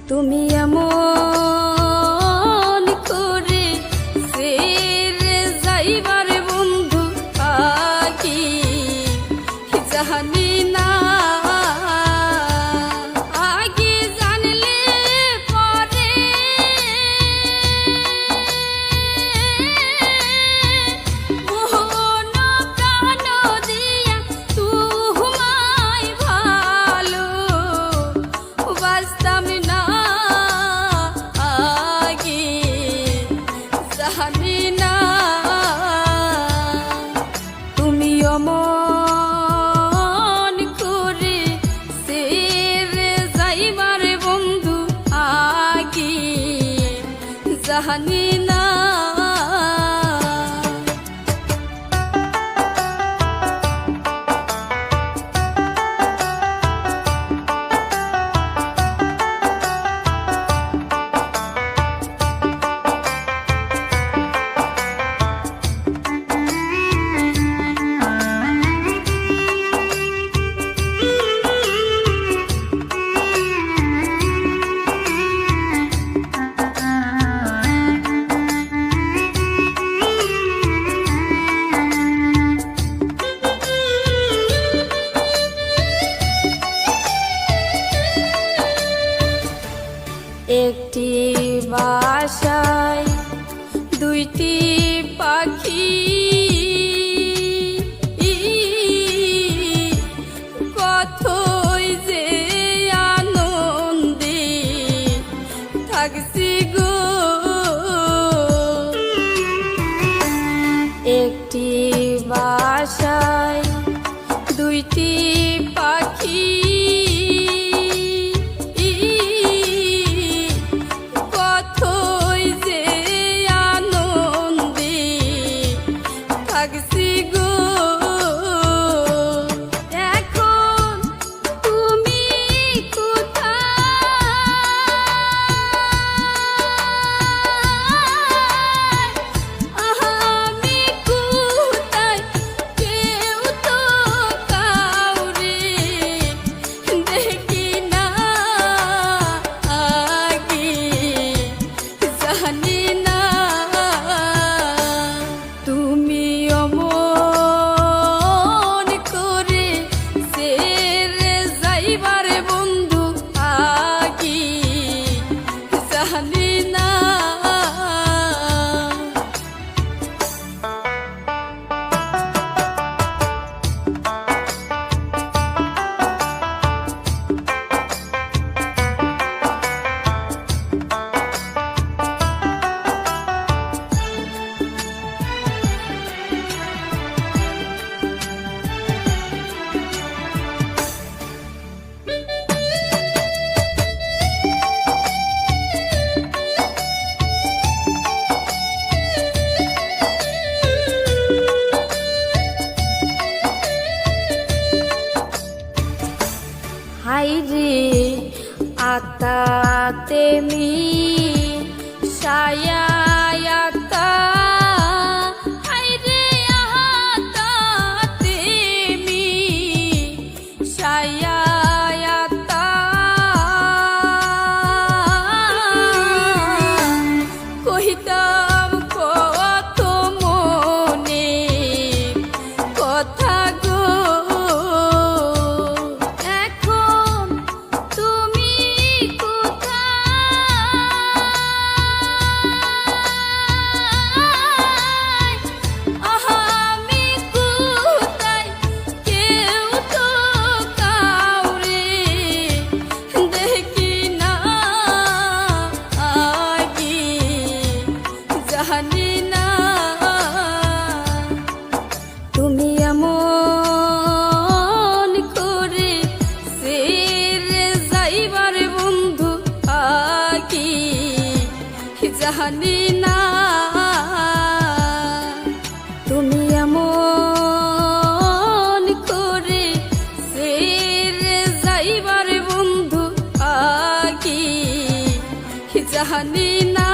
তুমি এমন করে ছেড়ে যাইবার বন্ধু আকি জানি না। আগে জানলে পরে মোহন প্রাণ দিয়া তোমায় ভালো বাসতাম না। আগে জানি না তুমি অমন করে ছেড়ে যাইবার বন্ধু আগে জানি না। একটি বাসায় দুইটি পাখি, কতই যে আনন্দে থাকছি গো। একটি বাসায় দুইটি পাখি, থাকছি গো। এখন তুমি কোথায়, আমি কোথায়, কেউ তো কাউরে দেখি না। আগে জানি না তুমি অমন করে ছেড়ে যাইবার বন্ধু আগে জানি না। হাইরে আতাতে মি সায়াতা, হাইরে আতাতে মি সায়াতা, কহিতাম কত মনে কথা গো। জানি না তুমি এমন করে ছেড়ে যাইবার বন্ধু আগে জানি না। তুমি এমন করে ছেড়ে যাইবার বন্ধু আগে জানি না।